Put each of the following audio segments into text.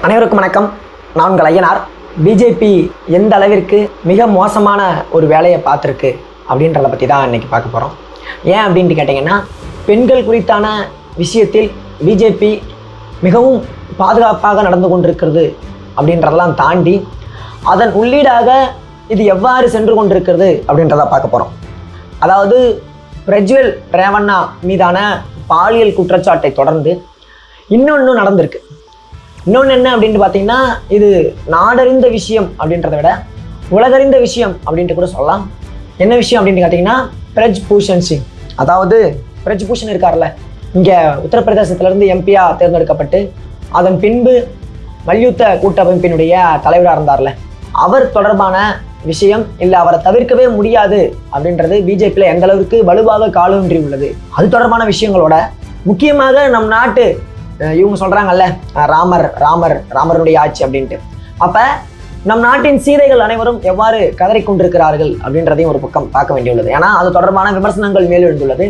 அனைவருக்கும் வணக்கம். நான் உங்கள் ஐயனார். பிஜேபி எந்த அளவிற்கு மிக மோசமான ஒரு வேலையை பார்த்துருக்கு அப்படின்றத பற்றி தான் இன்றைக்கி பார்க்க போகிறோம். ஏன் அப்படின்ட்டு கேட்டிங்கன்னா, பெண்கள் குறித்தான விஷயத்தில் பிஜேபி மிகவும் பாதுகாப்பாக நடந்து கொண்டிருக்கிறது அப்படின்றதெல்லாம் தாண்டி அதன் உள்ளீடாக இது எவ்வாறு சென்று கொண்டிருக்கிறது அப்படின்றத பார்க்க போகிறோம். அதாவது பிரஜ்வல் ரேவண்ணா மீதான பாலியல் குற்றச்சாட்டை தொடர்ந்து இன்னொன்று நடந்திருக்கு. இன்னொன்று என்ன அப்படின்ட்டு பார்த்தீங்கன்னா, இது நாடறிந்த விஷயம் அப்படின்றத விட உலகறிந்த விஷயம் அப்படின்ட்டு கூட சொல்லலாம். என்ன விஷயம் அப்படின்ட்டு கேட்டிங்கன்னா, பிரஜ் பூஷன் சிங், அதாவது பிரஜ் பூஷன் இருக்கார்ல, இங்கே உத்தரப்பிரதேசத்திலேருந்து எம்பியாக தேர்ந்தெடுக்கப்பட்டு அதன் பின்பு மல்யுத்த கூட்டமைப்பினுடைய தலைவராக இருந்தார்ல, அவர் தொடர்பான விஷயம் இல்லை, அவரை தவிர்க்கவே முடியாது அப்படின்றது பிஜேபியில் எந்த அளவுக்கு வலுவாக காலூன்றி உள்ளது. அது தொடர்பான விஷயங்களோட முக்கியமாக நம் நாட்டு இவங்க சொல்கிறாங்கல்ல, ராமருடைய ஆட்சி அப்படின்ட்டு, அப்போ நம் நாட்டின் சீதைகள் அனைவரும் எவ்வாறு கதறிக்கொண்டிருக்கிறார்கள் அப்படின்றதையும் ஒரு பக்கம் பார்க்க வேண்டியுள்ளது. ஏன்னா அது தொடர்பான விமர்சனங்கள் மேலெழுந்துள்ளது.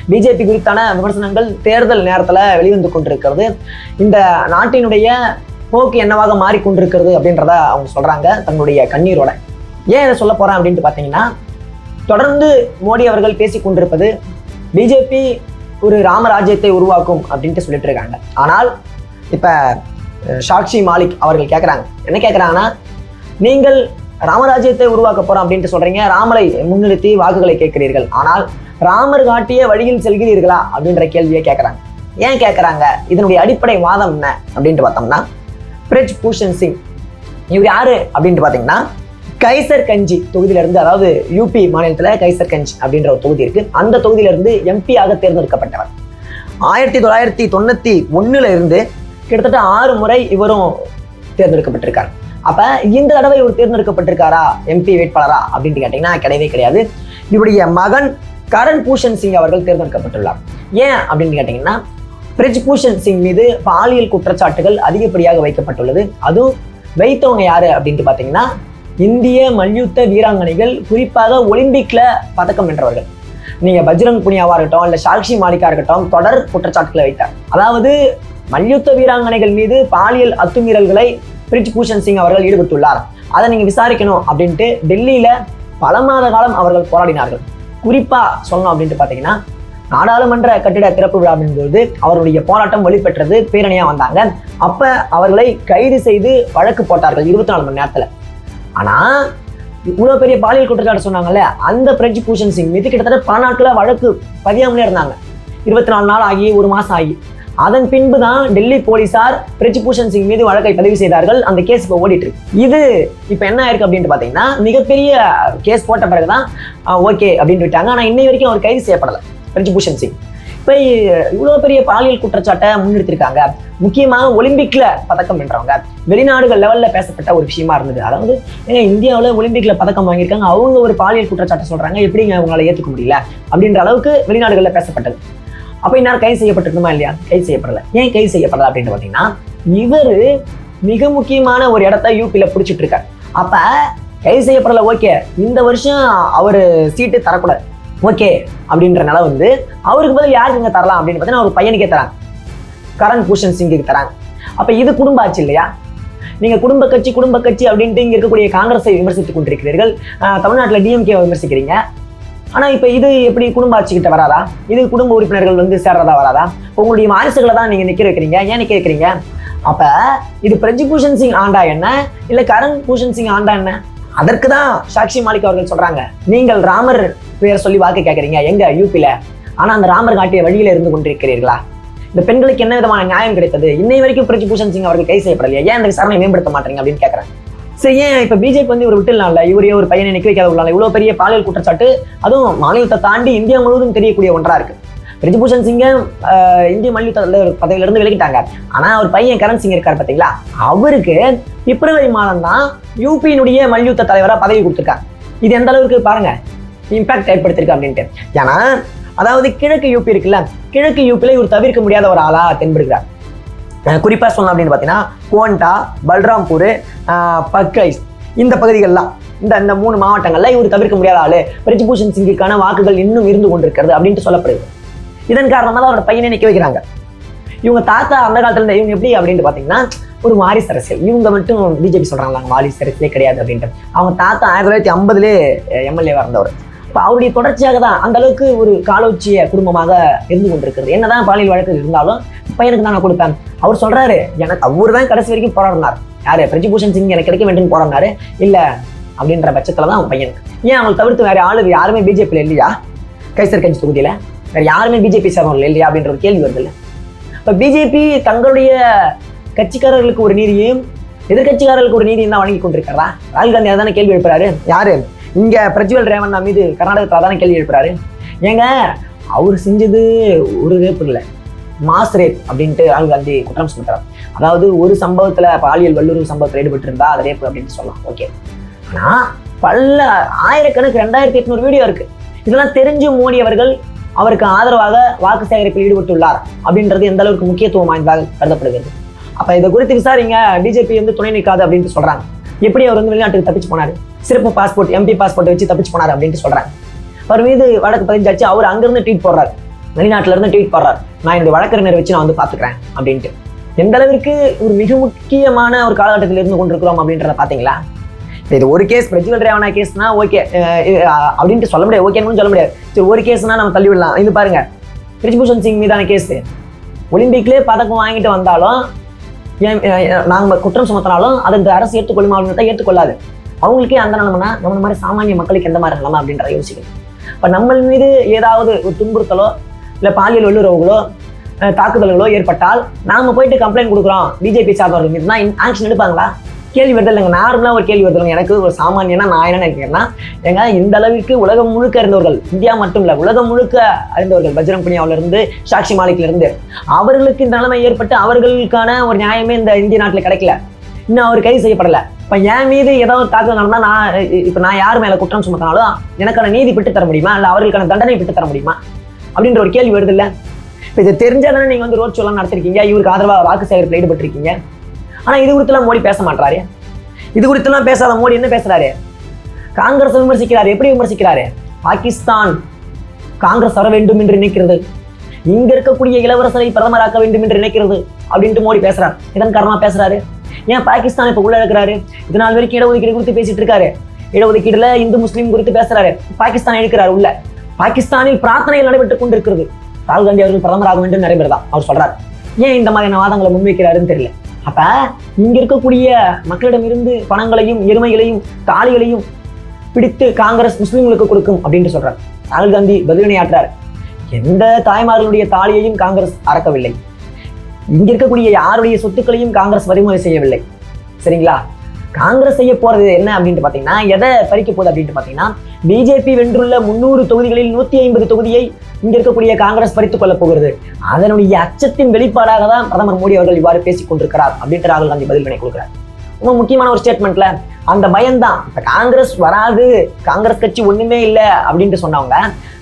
பிஜேபி குறித்தான விமர்சனங்கள் தேர்தல் நேரத்தில் வெளிவந்து கொண்டிருக்கிறது. இந்த நாட்டினுடைய போக்கு என்னவாக மாறிக்கொண்டிருக்கிறது அப்படின்றத அவங்க சொல்கிறாங்க தங்களுடைய கண்ணீரோட. ஏன் இதை சொல்ல போகிறேன் அப்படின்ட்டு பார்த்தீங்கன்னா, தொடர்ந்து மோடி அவர்கள் பேசி கொண்டிருப்பது பிஜேபி ஒரு ராமராஜ்யத்தை உருவாக்கும் அப்படின்ட்டு சொல்லிட்டு இருக்காங்க. ஆனால் இப்போ சாக்ஷி மாலிக் அவர்கள் கேட்குறாங்க, என்ன கேட்குறாங்கன்னா, நீங்கள் ராமராஜ்யத்தை உருவாக்க போகிறோம் அப்படின்ட்டு சொல்கிறீங்க, ராமரை முன்னிறுத்தி வாக்குகளை கேட்கிறீர்கள், ஆனால் ராமர் காட்டிய வழியில் செல்கிறீர்களா அப்படின்ற கேள்வியை கேட்குறாங்க. ஏன் கேட்குறாங்க, இதனுடைய அடிப்படை வாதம் என்ன அப்படின்ட்டு பார்த்தோம்னா, பிரஜ் பூஷன் சிங் இவர் யாரு அப்படின்ட்டு பார்த்தீங்கன்னா, கைசர்கஞ்சி தொகுதியிலிருந்து, அதாவது யூபி மாநிலத்தில் கைசர்கஞ்ச் அப்படின்ற ஒரு தொகுதி இருக்கு, அந்த தொகுதியிலிருந்து எம்பியாக தேர்ந்தெடுக்கப்பட்டவர். 1991 இருந்து கிட்டத்தட்ட 6 முறை இவரும் தேர்ந்தெடுக்கப்பட்டிருக்கார். அப்ப இந்த தடவை இவர் தேர்ந்தெடுக்கப்பட்டிருக்காரா எம்பி வேட்பாளரா அப்படின்ட்டு கேட்டீங்கன்னா கிடையவே கிடையாது. இவருடைய மகன் கரண் பூஷன் சிங் அவர்கள் தேர்ந்தெடுக்கப்பட்டுள்ளார். ஏன் அப்படின்னு கேட்டீங்கன்னா, பிரஜ் பூஷன் சிங் மீது பாலியல் குற்றச்சாட்டுகள் அதிகப்படியாக வைக்கப்பட்டுள்ளது. அதுவும் வைத்தவங்க யாரு அப்படின்ட்டு பார்த்தீங்கன்னா, இந்திய மல்யுத்த வீராங்கனைகள், குறிப்பாக ஒலிம்பிக்ல பதக்கம் வென்றவர்கள். நீங்க பஜ்ரங் புனியாவா இருக்கட்டும், இல்ல சாக்ஷி மாலிகா இருக்கட்டும், தொடர் குற்றச்சாட்டுகளை வைத்தார். அதாவது மல்யுத்த வீராங்கனைகள் மீது பாலியல் அத்துமீறல்களை பிரஜ் பூஷன் சிங் அவர்கள் ஈடுபட்டுள்ளார், அதை நீங்க விசாரிக்கணும் அப்படின்ட்டு டெல்லியில பல மாத காலம் அவர்கள் போராடினார்கள். குறிப்பா சொல்லணும் அப்படின்ட்டு பாத்தீங்கன்னா, நாடாளுமன்ற கட்டிட திறப்பு விழாவின் போது அவருடைய போராட்டம் வெளிப்பெற்றது, பேரணியா வந்தாங்க. அப்ப அவர்களை கைது செய்து வழக்கு போட்டார்கள் 24 மணி நேரத்துல. ஆனா இவ்வளவு பெரிய பாலியல் குற்றச்சாட்டு சொன்னாங்கல்ல, அந்த பிரஜ் பூஷன் சிங் மீது கிட்டத்தட்ட பல நாட்கள வழக்கு பதியாமலே இருந்தாங்க. 24 நாள் ஆகி 1 மாசம் ஆகி, அதன் பின்பு தான் டெல்லி போலீசார் பிரஜ் பூஷன் சிங் மீது வழக்கை பதிவு செய்தார்கள். அந்த கேஸ் இப்போ ஓடிட்டு இருக்கு. இது இப்போ என்ன ஆயிருக்கு அப்படின்ட்டு பாத்தீங்கன்னா, மிகப்பெரிய கேஸ் போட்ட பிறகுதான் ஓகே அப்படின்னு விட்டாங்க. ஆனா இன்னை வரைக்கும் அவர் கைது செய்யப்படலை பிரஜ் பூஷன் சிங். இப்போ இவ்வளோ பெரிய பாலியல் குற்றச்சாட்டை முன்னெடுத்திருக்காங்க. முக்கியமாக ஒலிம்பிக்ல பதக்கம் வென்றவங்க, வெளிநாடுகள் லெவல்ல பேசப்பட்ட ஒரு விஷயமா இருந்தது. அதாவது இந்தியாவில் ஒலிம்பிக்ல பதக்கம் வாங்கியிருக்காங்க, அவங்க ஒரு பாலியல் குற்றச்சாட்டை சொல்றாங்க, எப்படிங்க அவங்களால ஏற்றுக்க முடியல அப்படின்ற அளவுக்கு வெளிநாடுகள்ல பேசப்பட்டது. அப்போ இந்நேரம் கைது செய்யப்பட்டிருக்குமா இல்லையா? கைது செய்யப்படலை. ஏன் கைது செய்யப்படலை அப்படின்னு பார்த்தீங்கன்னா, இவர் மிக முக்கியமான ஒரு இடத்த யூபியில் பிடிச்சிட்டு இருக்காரு. அப்ப கைது செய்யப்படலை, ஓகே, இந்த வருஷம் அவர் சீட்டு தரக்கூடாது, ஓகே அப்படின்ற நிலை வந்து அவருக்கு பதில் யாருக்கு தரலாம் அப்படின்னு பார்த்தீங்கன்னா, ஒரு பையனுக்கே தராங்க, கரண் பூஷன் சிங்குக்கு தராங்க. அப்ப இது குடும்ப ஆட்சி இல்லையா? நீங்க குடும்ப கட்சி அப்படின்ட்டு இங்க இருக்கக்கூடிய காங்கிரஸை விமர்சித்துக் கொண்டிருக்கிறீர்கள், தமிழ்நாட்டில் டிஎம்கே விமர்சிக்கிறீங்க. ஆனா இப்ப இது எப்படி குடும்ப ஆட்சி கிட்ட வராதா? இது குடும்ப உறுப்பினர்கள் வந்து சேர்றதா வராதா? உங்களுடைய வாரிசுகளை தான் நீங்க நிக்க வைக்கிறீங்க. ஏன் நிக்க வைக்கிறீங்க? அப்ப இது பிரஜ் பூஷன் சிங் ஆண்டா என்ன, இல்ல கரண் பூஷன் சிங் ஆண்டா என்ன? அதற்கு தான் சாக்ஷி மாலிக் அவர்கள் சொல்றாங்க, நீங்கள் ராமர் பேர் சொல்லி வாக்கு கேட்கறீங்க எங்க யூபியில, ஆனா அந்த ராமர் காட்டிய வழியில இருந்து கொண்டிருக்கிறீர்களா? இந்த பெண்களுக்கு என்ன விதமான நியாயம் கிடைத்தது? இன்னை வரைக்கும் பிரஜ் பூஷன் சிங் அவர்கள் கைது செய்யப்படலையா? ஏன் அந்த விசாரணை மேம்படுத்த மாட்டீங்க அப்படின்னு கேட்கறாங்க. சரி, ஏன் இப்ப பிஜேபி வந்து இவர் விட்டுலாம்ல, இவரே ஒரு பையனை நிக்க வைக்காத உள்ளால, இவ்வளவு பெரிய பாலியல் குற்றச்சாட்டு, அதுவும் மாநிலத்தை தாண்டி இந்தியா முழுவதும் தெரியக்கூடிய ஒன்றா இருக்கு. பிரஜ் பூஷன் சிங்க இந்திய மல்யுத்த பதவியிலிருந்து விலகிட்டாங்க. ஆனா அவர் பையன் கரண் சிங் இருக்காரு பாத்தீங்களா, அவருக்கு பிப்ரவரி மாதம் தான் யூபியினுடைய மல்யுத்த தலைவரா பதவி கொடுத்திருக்காங்க. இது எந்த அளவுக்கு பாருங்க இம்பாக்ட் ஏற்படுத்திருக்கு அப்படின்ட்டு. ஏன்னா அதாவது கிழக்கு யூபி இருக்குல்ல, கிழக்கு யூபியில இவர் தவிர்க்க முடியாத ஒரு ஆளா தென்படுகிறார். குறிப்பா சொன்னோம் அப்படின்னு பார்த்தீங்கன்னா, கோண்டா, பல்ராம்பூர், பக்கைஸ், இந்த பகுதிகள்லாம், இந்த 3 மாவட்டங்கள்ல இவர் தவிர்க்க முடியாத ஆளு, பிரஜ் பூஷன் சிங்குக்கான வாக்குகள் இன்னும் இருந்து கொண்டிருக்கிறது அப்படின்ட்டு சொல்லப்படுது. இதன் காரணமாக தான் அவரோட பையனை நிக்க வைக்கிறாங்க. இவங்க தாத்தா அந்த காலத்துல இவங்க எப்படி அப்படின்னு பாத்தீங்கன்னா, ஒரு வாரிசு அரசியல். இவங்க மட்டும் பிஜேபி சொல்றாங்க வாரிசு அரசியலே கிடையாது அப்படின்ட்டு. அவங்க தாத்தா 1950 எம்எல்ஏவா இருந்தவர். இப்போ அவருடைய தொடர்ச்சியாக தான் அந்த அளவுக்கு ஒரு காலோச்சிய குடும்பமாக இருந்து கொண்டிருக்கிறது. என்னதான் பாலியல் வழக்கு இருந்தாலும் பையனுக்கு தான் நான் கொடுப்பேன். அவர் சொல்றாரு, எனக்கு அவர் தான் கடைசி வரைக்கும் போராடினார். யாரு? பிரிஜ்பூஷன் சிங் எனக்கு கிடைக்க வேண்டும் போராடினாரு. இல்ல அப்படின்ற பட்சத்துல தான் அவன் பையனுக்கு. ஏன் அவங்க தவிர்த்து வேற ஆளு யாருமே பிஜேபியில் இல்லையா? கைசர்கஞ்ச் தொகுதியில வேற யாருமே பிஜேபி சேர்ந்தவர்கள் இல்லையா அப்படின்ற ஒரு கேள்வி வருது. இல்லை, இப்ப பிஜேபி தங்களுடைய கட்சிக்காரர்களுக்கு ஒரு நீதியையும் எதிர்கட்சிக்காரர்களுக்கு ஒரு நீதியும் தான் வழங்கி கொண்டிருக்கிறா. ராகுல் காந்தி அதான கேள்வி எழுப்புறாரு. யாரு இங்க பிரஜ்வல் ரேவண்ணா மீது கர்நாடகத்தில் அதான கேள்வி எழுப்புறாரு. ஏங்க அவர் செஞ்சது ஒரு ரேப்பு இல்லை, மாஸ் ரேப் அப்படின்ட்டு ராகுல் காந்தி குற்றம் சுமத்துறாரு. அதாவது ஒரு சம்பவத்துல பாலியல் வல்லுறவு சம்பவத்தில் ஈடுபட்டு இருந்தா அது ரேப்பு அப்படின்னு சொல்லலாம், ஓகே. ஆனா பல ஆயிரக்கணக்கு 2800 வீடியோ இருக்கு. இதெல்லாம் தெரிஞ்சு மோடி அவர்கள் அவருக்கு ஆதரவாக வாக்கு சேகரிப்பில் ஈடுபட்டுள்ளார் அப்படின்றது எந்த அளவுக்கு முக்கியத்துவம் வாய்ந்ததாக கருதப்படுகிறது. அப்ப இதை குறித்து விசாரிங்க, பிஜேபி துணை நிற்காது அப்படின்ட்டு சொல்றாங்க. எப்படி அவர் வெளிநாட்டுக்கு தப்பிச்சு போனாரு, சிறப்பு பாஸ்போர்ட் எம்பி பாஸ்போர்ட் வச்சு தப்பிச்சு போனாரு அப்படின்ட்டு சொல்றாங்க. அவர் மீது வழக்கு பதிஞ்சாச்சு. அவர் அங்கிருந்து ட்வீட் போடுறாரு, வெளிநாட்டுல இருந்து ட்வீட் போடுறாரு, நான் இந்த வழக்கறிஞரை வச்சு நான் பாத்துக்கிறேன் அப்படின்ட்டு. எந்த அளவிற்கு ஒரு மிக முக்கியமான ஒரு காலகட்டத்தில் இருந்து கொண்டிருக்கிறோம் அப்படின்றத பாத்தீங்களா? இது ஒரு கேஸ் பிரஜ்வல் ரேவண்ணா கேஸ்னா ஓகே அப்படின்ட்டு சொல்ல முடியாது, ஓகேன்னு சொல்ல முடியாது. சரி, ஒரு கேஸ்னா நம்ம தள்ளி விடலாம். இது பாருங்க, பிரிஜ்பூஷன் சிங் மீதான கேஸ் ஒலிம்பிக்லேயே பதக்கம் வாங்கிட்டு வந்தாலும் நாங்கள் குற்றம் சுமத்தினாலும் அதை இந்த அரசு ஏற்றுக்கொள்ளுமா அப்படின்னு ஏற்றுக்கொள்ளாது. அவங்களுக்கே அந்த நிலைமைனா நம்ம மாதிரி சாமானிய மக்களுக்கு எந்த மாதிரி நிலைமை அப்படின்றத யோசிக்கணும். இப்போ நம்ம மீது ஏதாவது ஒரு துன்புறுத்தலோ இல்லை பாலியல் வல்லுறவுகளோ தாக்குதல்களோ ஏற்பட்டால் நாம போயிட்டு கம்ப்ளைண்ட் கொடுக்குறோம் பிஜேபி சார்ந்தவர்கள் மீது தான் ஆக்ஷன் எடுப்பாங்களா? கேள்வி வருது இல்லைங்க. நார்மலாக ஒரு கேள்வி வருது. எனக்கு ஒரு சாமானியனா நான் என்ன நினைக்கிறேன்னா, ஏங்க இந்த அளவுக்கு உலகம் முழுக்க அறிந்தவர்கள், இந்தியா மட்டும் இல்லை உலகம் முழுக்க அறிந்தவர்கள், பஜ்ரங் புனியாவில இருந்து சாக்ஷி மாலிக்ல இருந்து, அவர்களுக்கு இந்த நிலைமை ஏற்பட்டு அவர்களுக்கான ஒரு நியாயமே இந்த இந்திய நாட்டில் கிடைக்கல. இன்னும் அவர் கைது செய்யப்படலை. இப்போ என் மீது ஏதாவது தாக்குதல் நடந்தால் நான் யார் மேலே குற்றம் சுமத்தினாலும் எனக்கான நீதி பெற்று தர முடியுமா, இல்லை அவர்களுக்கான தண்டனை பெற்று தர முடியுமா அப்படின்ற ஒரு கேள்வி வருது இல்லை. இப்போ இதை தெரிஞ்சாதானே நீங்கள் ரோட் ஷோலாம் நடத்திருக்கீங்க, இவருக்கு ஆதரவாக வாக்கு சேகரிப்பில் ஈடுபட்டிருக்கீங்க. ஆனா இது குறித்துலாம் மோடி பேச மாட்டாரு. இது குறித்துலாம் பேசாத மோடி என்ன பேசுறாரு? காங்கிரஸ் விமர்சிக்கிறாரு. எப்படி விமர்சிக்கிறாரு? பாகிஸ்தான் காங்கிரஸ் வர வேண்டும் என்று நினைக்கிறது, இங்க இருக்கக்கூடிய இளவரசரை பிரதமராக்க வேண்டும் என்று நினைக்கிறது அப்படின்ட்டு மோடி பேசுறாரு. இதன் காரணமா பேசுறாரு. ஏன் பாகிஸ்தான் இப்ப உள்ள இருக்கிறாரு? இதனால் வரைக்கும் இடஒதுக்கீடு குறித்து பேசிட்டு இருக்காரு. இடஒதுக்கீடுல இந்து முஸ்லீம் குறித்து பேசுறாரு. பாகிஸ்தான் எடுக்கிறாரு உள்ள. பாகிஸ்தானில் பிரார்த்தனைகள் நடைபெற்றுக் கொண்டிருக்கிறது. ராகுல் காந்தி அவர்கள் பிரதமராக வேண்டும் நடைபெறதா அவர் சொல்றாரு. ஏன் இந்த மாதிரியான வாதங்களை முன்வைக்கிறாருன்னு தெரியல. அப்ப இங்க இருக்கக்கூடிய மக்களிடமிருந்து பணங்களையும் எருமைகளையும் தாலிகளையும் பிடித்து காங்கிரஸ் முஸ்லிம்களுக்கு கொடுக்கும் அப்படின்ட்டு சொல்றாரு. ராகுல் காந்தி பதிலனையாற்றார். எந்த தாய்மார்களுடைய தாலியையும் காங்கிரஸ் அறக்கவில்லை. இங்க இருக்கக்கூடிய யாருடைய சொத்துக்களையும் காங்கிரஸ் வரிமுறை செய்யவில்லை. சரிங்களா? காங்கிரஸ் செய்ய போறது என்ன அப்படின்ட்டு பாத்தீங்கன்னா, எதை பறிக்க போகுது அப்படின்ட்டு பாத்தீங்கன்னா, பிஜேபி வென்றுள்ள 300 தொகுதிகளில் 150 தொகுதியை இங்க இருக்கக்கூடிய காங்கிரஸ் பறித்துக் கொள்ள போகிறது. அதனுடைய அச்சத்தின் வெளிப்பாடாக தான் பிரதமர் மோடி அவர்கள் இவ்வாறு பேசிக் கொண்டிருக்கிறார் அப்படின்ட்டு ராகுல் காந்தி பதில் வினை கொடுக்கிறார். ரொம்ப முக்கியமான ஒரு ஸ்டேட்மெண்ட்ல அந்த பயம்தான். இப்ப காங்கிரஸ் வராது, காங்கிரஸ் கட்சி ஒண்ணுமே இல்லை அப்படின்ட்டு சொன்னவங்க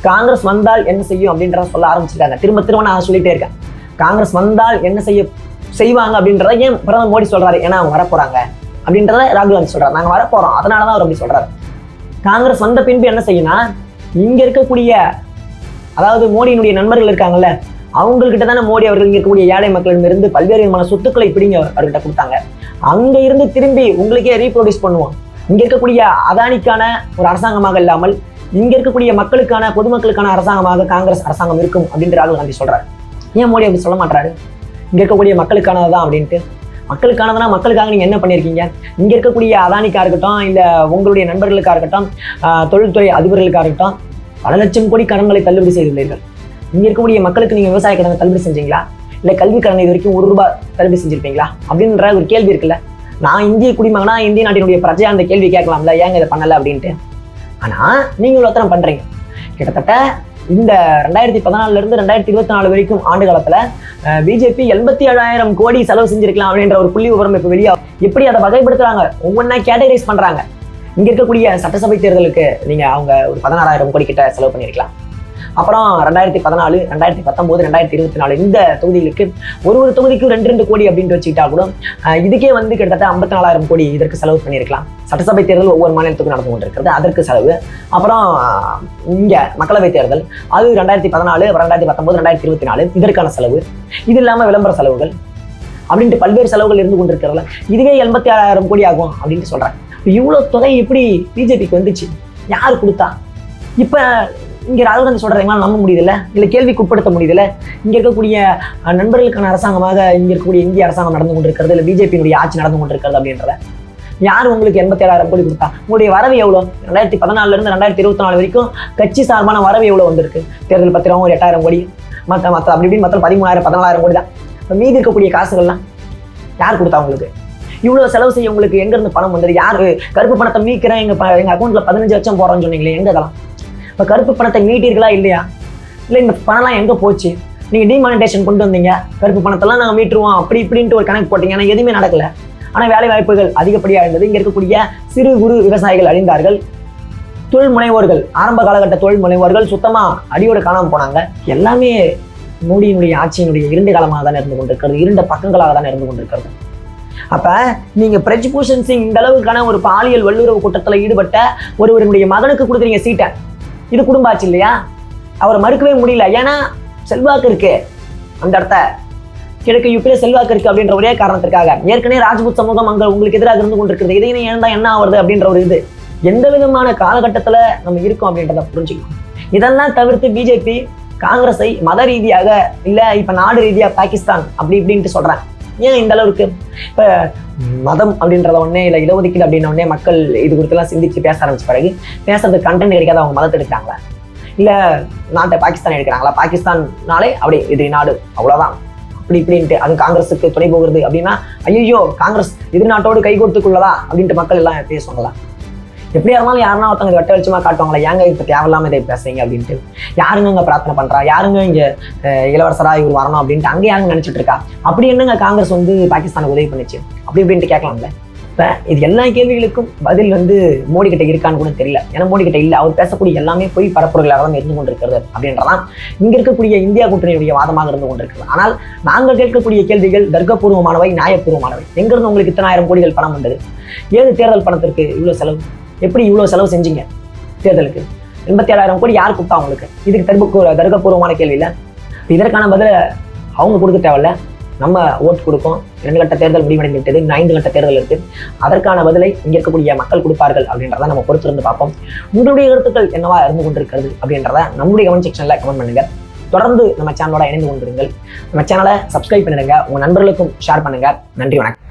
காங்கிரஸ் வந்தால் என்ன செய்யும் அப்படின்றத சொல்ல ஆரம்பிச்சிருக்காங்க. திரும்ப திரும்ப நான் சொல்லிட்டே இருக்கேன், காங்கிரஸ் வந்தால் என்ன செய்வாங்க அப்படின்றத ஏன் பிரதமர் மோடி சொல்றாரு? ஏன்னா அவங்க வரப்போறாங்க அப்படின்றத ராகுல் காந்தி சொல்றாரு. நாங்க வரப்போறோம், அதனாலதான் அவர் அப்படி சொல்றாரு. காங்கிரஸ் வந்த பின்பு என்ன செய்யணும், இங்க இருக்கக்கூடிய அதாவது மோடியினுடைய நண்பர்கள் இருக்காங்கல்ல, அவங்ககிட்ட தானே மோடி அவர்கள் இங்க இருக்கக்கூடிய ஏழை மக்களிடமிருந்து பல்வேறு விதமான சொத்துக்களை பிடிங்க அவர்கிட்ட கொடுத்தாங்க. அங்க இருந்து திரும்பி உங்களுக்கே ரீப்ரொடியூஸ் பண்ணுவோம். இங்க இருக்கக்கூடிய அதானிக்கான ஒரு அரசாங்கமாக இல்லாமல் இங்க இருக்கக்கூடிய மக்களுக்கான பொதுமக்களுக்கான அரசாங்கமாக காங்கிரஸ் அரசாங்கம் இருக்கும் அப்படின்னு ராகுல் காந்தி சொல்றாரு. ஏன் மோடி அப்படி சொல்ல மாட்டாரு? இங்க இருக்கக்கூடிய மக்களுக்கானதான் அப்படின்ட்டு. மக்களுக்கானதுனா மக்களுக்காக நீங்க என்ன பண்ணியிருக்கீங்க? இங்க இருக்கக்கூடிய அதானிக்கா இருக்கட்டும், இல்ல உங்களுடைய நண்பர்களுக்காக இருக்கட்டும், தொழில்துறை அதிபர்களுக்காக இருக்கட்டும், பல லட்சம் கோடி கடன்களை தள்ளுபடி செய்துள்ளீர்கள். இங்க இருக்கக்கூடிய மக்களுக்கு நீங்க விவசாய கடனை தள்ளுபடி செஞ்சீங்களா? இல்ல கல்வி கடனை இது வரைக்கும் ₹1 தள்ளுபடி செஞ்சிருப்பீங்களா அப்படின்ற ஒரு கேள்வி இருக்குல்ல. நான் இந்திய குடிமகனா, இந்திய நாட்டினுடைய பிரஜையா அந்த கேள்வி கேட்கலாம்ல, ஏங்க இதை பண்ணல அப்படின்ட்டு. ஆனா நீங்க இவ்வளவு பண்றீங்க. கிட்டத்தட்ட இந்த 2014 இருந்து 2024 வரைக்கும் ஆண்டு காலத்துல பிஜேபி 87,000 கோடி செலவு செஞ்சிருக்கலாம் அப்படின்ற ஒரு புள்ளி விவரம் இப்ப வெளியாகும். எப்படி அதை வகைப்படுத்துறாங்க, ஒவ்வொன்றா கேட்டகரைஸ் பண்றாங்க. இங்க இருக்கக்கூடிய சட்டசபை தேர்தலுக்கு நீங்க அவங்க ஒரு 16,000 கோடி கிட்ட செலவு பண்ணிருக்கலாம். அப்புறம் 2014, 2019, 2024 இந்த தொகுதிகளுக்கு ஒரு தொகுதிக்கு 2 கோடி அப்படின்னு வச்சுக்கிட்டா கூட இதுக்கே கிட்டத்தட்ட 54,000 கோடி இதற்கு செலவு பண்ணியிருக்கலாம். சட்டசபை தேர்தல் ஒவ்வொரு மாநிலத்துக்கும் நடந்து கொண்டிருக்கிறது, அதற்கு செலவு. அப்புறம் இங்க மக்களவை தேர்தல் அது 2014, 2019, 2024 இதற்கான செலவு. இது இல்லாம விளம்பர செலவுகள். அப்படின்ட்டு பல்வேறு செலவுகள் இருந்து கொண்டிருக்கிறதுல இதுவே 86,000 கோடி ஆகும் அப்படின்ட்டு சொல்றாங்க. இவ்வளவு தொகை எப்படி பிஜேபிக்கு வந்துச்சு, யார் கொடுத்தா? இப்ப இங்க ராகுல் காந்தி சொல்றதை எங்களால் நம்ப முடியுதுல்ல, இல்லை கேள்விக்கு உட்படுத்த முடியுதுல்ல. இங்க இருக்கக்கூடிய நண்பர்களுக்கான அரசாங்கமாக இங்க இருக்கக்கூடிய இந்திய அரசாங்கம் நடந்து கொண்டிருக்கிறது, இல்லை பிஜேபியினுடைய ஆட்சி நடந்து கொண்டிருக்கிறது அப்படின்றத யார் உங்களுக்கு 87,000 கோடி கொடுத்தா? உங்களுடைய வரவு எவ்வளோ? 2014 இருந்து 2024 வரைக்கும் கட்சி சார்பான வரவு எவ்வளோ வந்திருக்கு? தேர்தல் பத்திரம் ஒரு 8,000 கோடி, மற்ற அப்படி இப்படின்னு மொத்தம் 13,000 14,000 கோடி தான். மீதி இருக்கக்கூடிய காசுகள்லாம் யார் கொடுத்தா உங்களுக்கு? இவ்வளவு செலவு செய்ய உங்களுக்கு எங்க இருந்து பணம் வந்தது? யாரு கருப்பு பணத்தை மீட்கிறேன், எங்க அக்கௌண்ட்ல 15 லட்சம் போறோம்னு சொன்னீங்களே, எங்க அதெல்லாம்? இப்ப கருப்பு பணத்தை மீட்டீர்களா இல்லையா? இல்லை இந்த பணம்லாம் எங்க போச்சு? நீங்க டிமானிட்டேஷன் கொண்டு வந்தீங்க, கருப்பு பணத்தெல்லாம் நாங்கள் மீட்டுருவோம் அப்படி இப்படின்ட்டு ஒரு கணக்கு போட்டீங்க, ஆனால் எதுவுமே நடக்கல. ஆனால் வேலை வாய்ப்புகள் அதிகப்படியாக இருந்தது. இங்க இருக்கக்கூடிய சிறு குறு விவசாயிகள் அழிந்தார்கள். தொழில் முனைவோர்கள், ஆரம்ப காலகட்ட தொழில் முனைவோர்கள் சுத்தமா அடியோட காணாமல் போனாங்க. எல்லாமே மோடியினுடைய ஆட்சியினுடைய இருண்ட காலமாக தான் இருந்து கொண்டிருக்கிறது, இருண்ட பக்கங்களாக தான் இருந்து கொண்டிருக்கிறது. அப்ப நீங்க பிரஜ்பூஷன் சிங் இந்த அளவுக்கான ஒரு பாலியல் வல்லுறவு கூட்டத்துல ஈடுபட்ட ஒருவருடைய மகனுக்கு கொடுக்குறீங்க சீட்டை. இது குடும்ப ஆட்சி இல்லையா? அவரை மறுக்கவே முடியல. ஏன்னா செல்வாக்கு இருக்கு, அந்த இடத்த கிழக்கு யூபியில செல்வாக்கு இருக்கு அப்படின்ற ஒரே காரணத்திற்காக. ஏற்கனவே ராஜ்புத் சமூகம் அங்க உங்களுக்கு எதிராக இருந்து கொண்டிருக்கிறது. இதையும் ஏன் தான் என்ன ஆகுறது அப்படின்ற ஒரு இது எந்த விதமான காலகட்டத்துல நம்ம இருக்கோம் அப்படின்றத புரிஞ்சுக்கணும். இதெல்லாம் தவிர்த்து பிஜேபி காங்கிரஸை மத ரீதியாக இல்ல இப்ப நாடு ரீதியா பாகிஸ்தான் அப்படி இப்படின்ட்டு சொல்றாங்க. ஏன் இந்த அளவுக்கு? இப்ப மதம் அப்படின்றத ஒன்னே இல்லை இடஒதுக்கீடு அப்படின்ன உடனே மக்கள் இது குறித்தெல்லாம் சிந்திச்சு பேச ஆரம்பிச்ச பிறகு பேசுறதுக்கு கண்டென்ட் கிடைக்காத அவங்க மதத்தை எடுக்கிறாங்களா, இல்ல நாட்டை பாகிஸ்தான் எடுக்கிறாங்களா? பாகிஸ்தான்னாலே அப்படி இது நாடு அவ்வளவுதான் அப்படி இப்படின்ட்டு அது காங்கிரஸுக்கு துணை போகிறது அப்படின்னா ஐயோ காங்கிரஸ் எதிர்நாட்டோடு கைகோர்த்துக் கொள்ளதா அப்படின்ட்டு மக்கள் எல்லாம் பேசுவாங்களா? எப்படியா இருந்தாலும் யாருன்னா ஒருத்தவங்க வெட்ட வெளிச்சமா காட்டுவாங்களா, ஏங்க இப்ப தேவையில்லாம இதை பேசுறீங்க அப்படின்ட்டு. யாருங்க இங்க பிரார்த்தனை பண்றா, யாருங்க இங்க இளவரசரா இவர் வரணும் அப்படின்ட்டு அங்கே யாருங்க நினைச்சிட்டு இருக்கா? அப்படி என்னங்க காங்கிரஸ் பாகிஸ்தானுக்கு உதவி பண்ணிச்சு அப்படி இப்படின்ட்டு கேட்கலாம்ல. இப்ப இது எல்லா கேள்விகளுக்கும் பதில் மோடி கிட்ட இருக்கான்னு கூட தெரியல. ஏன்னா மோடி கிட்ட இல்ல, அவர் பேசக்கூடிய எல்லாமே பொய் பரப்புரைகளாக தான் இருந்து கொண்டிருக்கிறது அப்படின்றதான் இங்க இருக்கக்கூடிய இந்தியா கூட்டணியுடைய வாதமாக இருந்து கொண்டிருக்கிறது. ஆனால் நாங்கள் கேட்கக்கூடிய கேள்விகள் தர்க்கபூர்வமானவை, நியாயபூர்வமானவை. எங்கிருந்து உங்களுக்கு இத்தனை 1000 கோடிகள் பணம் வந்தது? ஏது தேர்தல் பணத்திற்கு இவ்வளவு செலவு? எப்படி இவ்வளவு செலவு செஞ்சீங்க தேர்தலுக்கு? 87,000 கோடி யார் கொடுத்தா உங்களுக்கு? இதுக்கு தர்க்கபூர்வமான கேள்வி இல்லை. இதற்கான பதில அவங்க கொடுக்க தேவையில்ல, நம்ம ஓட்டு கொடுக்கும். 2 கட்ட தேர்தல் முடிவடைந்து விட்டது, 5 கட்ட தேர்தல் இருக்கு. அதற்கான பதிலை இங்க இருக்கக்கூடிய மக்கள் கொடுப்பார்கள் அப்படின்றத நம்ம பொறுத்திருந்து பார்ப்போம். உங்களுடைய கருத்துக்கள் என்னவா இருந்து கொண்டிருக்கிறது அப்படின்றத நம்முடைய கமெண்ட் செக்ஷன்ல கமெண்ட் பண்ணுங்க. தொடர்ந்து நம்ம சேனலோட இணைந்து கொண்டிருங்கள். நம்ம சேனலை சப்ஸ்கிரைப் பண்ணிடுங்க, உங்க நண்பர்களுக்கும் ஷேர் பண்ணுங்க. நன்றி, வணக்கம்.